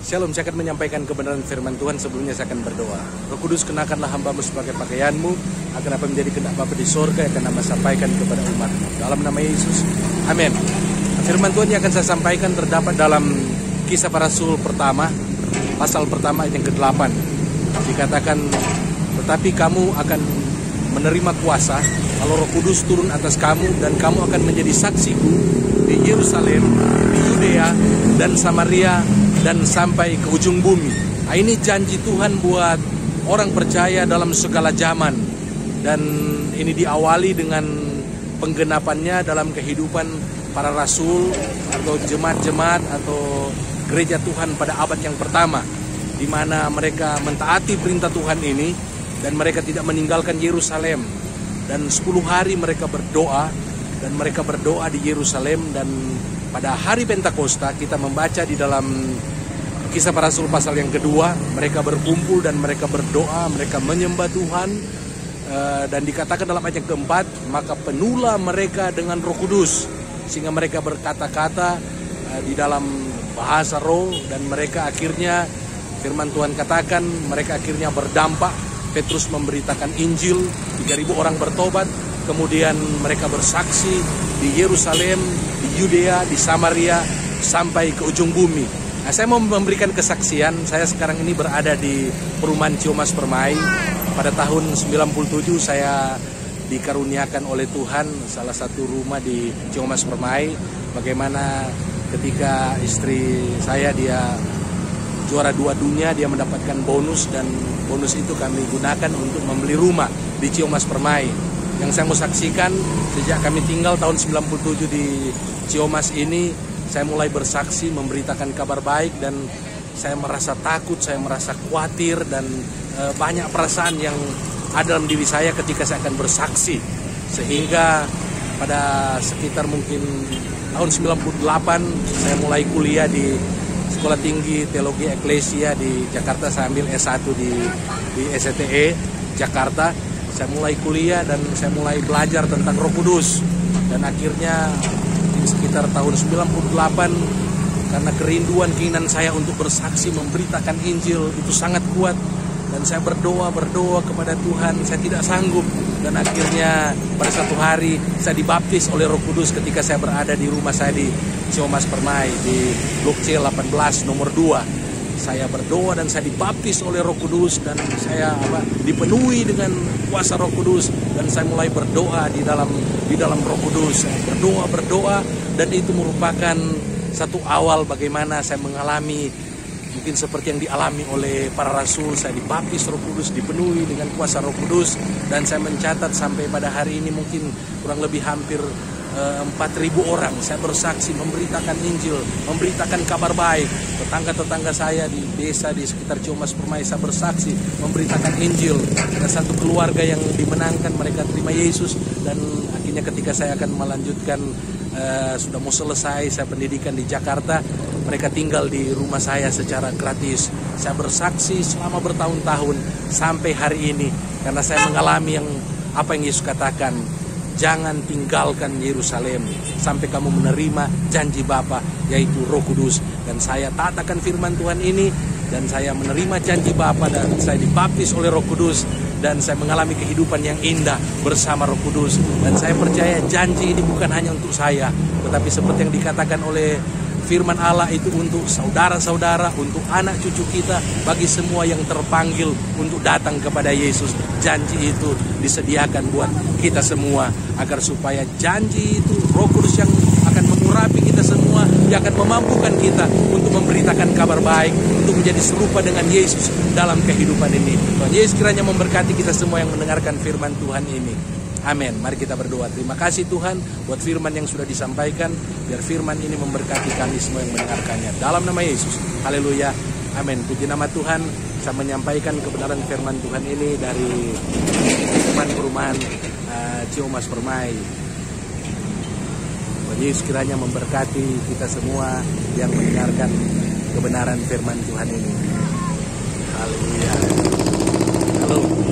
Shalom, saya akan menyampaikan kebenaran firman Tuhan. Sebelumnya saya akan berdoa. Roh Kudus, kenakanlah hamba-Mu sebagai pakaian-Mu, agar apa menjadi kehendak Bapa di sorga yang akan hamba sampaikan kepada umat-Mu. Dalam nama Yesus, amin. Firman Tuhan yang akan saya sampaikan terdapat dalam Kisah Para Rasul pertama, pasal pertama ayat yang ke-8. Dikatakan, tetapi kamu akan menerima kuasa kalau Roh Kudus turun atas kamu, dan kamu akan menjadi saksiku di Yerusalem, di Yudea dan Samaria, dan sampai ke ujung bumi. Nah, ini janji Tuhan buat orang percaya dalam segala zaman. Dan ini diawali dengan penggenapannya dalam kehidupan para rasul atau jemaat-jemaat atau gereja Tuhan pada abad yang pertama, di mana mereka mentaati perintah Tuhan ini dan mereka tidak meninggalkan Yerusalem. Dan 10 hari mereka berdoa, dan mereka berdoa di Yerusalem. Dan pada hari Pentakosta kita membaca di dalam Kisah Para Rasul pasal yang kedua, mereka berkumpul dan mereka berdoa, mereka menyembah Tuhan. Dan dikatakan dalam ayat yang keempat, maka penuhlah mereka dengan Roh Kudus, sehingga mereka berkata-kata di dalam bahasa roh. Dan mereka akhirnya, firman Tuhan katakan, mereka akhirnya berdampak. Petrus memberitakan Injil, 3.000 orang bertobat. Kemudian mereka bersaksi di Yerusalem, di Yudea, di Samaria, sampai ke ujung bumi. Nah, saya mau memberikan kesaksian. Saya sekarang ini berada di perumahan Ciomas Permai. Pada tahun 97 saya dikaruniakan oleh Tuhan salah satu rumah di Ciomas Permai. Bagaimana ketika istri saya, dia juara 2 dunia, dia mendapatkan bonus, dan bonus itu kami gunakan untuk membeli rumah di Ciomas Permai. Yang saya mau saksikan, sejak kami tinggal tahun 97 di Ciomas ini, saya mulai bersaksi, memberitakan kabar baik, dan saya merasa takut, saya merasa khawatir, dan banyak perasaan yang ada dalam diri saya ketika saya akan bersaksi. Sehingga pada sekitar mungkin tahun 98 saya mulai kuliah di Sekolah Tinggi Teologi Eklesia di Jakarta. Saya ambil S1 di STE Jakarta. Saya mulai kuliah dan saya mulai belajar tentang Roh Kudus. Dan akhirnya sekitar tahun 98, karena kerinduan keinginan saya untuk bersaksi, memberitakan Injil itu sangat kuat, dan saya berdoa kepada Tuhan, saya tidak sanggup. Dan akhirnya pada satu hari saya dibaptis oleh Roh Kudus ketika saya berada di rumah saya di Ciomas Permai di Blok C 18 nomor 2. Saya berdoa dan saya dibaptis oleh Roh Kudus, dan saya dipenuhi dengan kuasa Roh Kudus, dan saya mulai berdoa di dalam Roh Kudus. Saya berdoa, dan itu merupakan satu awal bagaimana saya mengalami mungkin seperti yang dialami oleh para rasul. Saya dibaptis Roh Kudus, dipenuhi dengan kuasa Roh Kudus, dan saya mencatat sampai pada hari ini mungkin kurang lebih hampir 4.000 orang saya bersaksi, memberitakan Injil, memberitakan kabar baik. Tetangga-tetangga saya di desa di sekitar Ciomas Permai, saya bersaksi, memberitakan Injil. Ada satu keluarga yang dimenangkan, mereka terima Yesus. Dan akhirnya ketika saya akan melanjutkan, sudah mau selesai saya pendidikan di Jakarta, mereka tinggal di rumah saya secara gratis. Saya bersaksi selama bertahun-tahun sampai hari ini, karena saya mengalami apa yang Yesus katakan, jangan tinggalkan Yerusalem sampai kamu menerima janji Bapa, yaitu Roh Kudus. Dan saya taatakan firman Tuhan ini, dan saya menerima janji Bapa, dan saya dibaptis oleh Roh Kudus, dan saya mengalami kehidupan yang indah bersama Roh Kudus. Dan saya percaya janji ini bukan hanya untuk saya, tetapi seperti yang dikatakan oleh firman Allah, itu untuk saudara-saudara, untuk anak cucu kita, bagi semua yang terpanggil untuk datang kepada Yesus. Janji itu disediakan buat kita semua, agar supaya janji itu Roh Kudus yang akan mengurapi kita semua, yang akan memampukan kita untuk memberitakan kabar baik, untuk menjadi serupa dengan Yesus dalam kehidupan ini. Tuhan Yesus kiranya memberkati kita semua yang mendengarkan firman Tuhan ini. Amin. Mari kita berdoa. Terima kasih Tuhan buat firman yang sudah disampaikan. Biar firman ini memberkati kami semua yang mendengarkannya. Dalam nama Yesus. Haleluya. Amin. Puji nama Tuhan. Saya menyampaikan kebenaran firman Tuhan ini dari perumahan Ciomas Permai. Tuhan Yesus kiranya memberkati kita semua yang mendengarkan kebenaran firman Tuhan ini. Haleluya. Halo.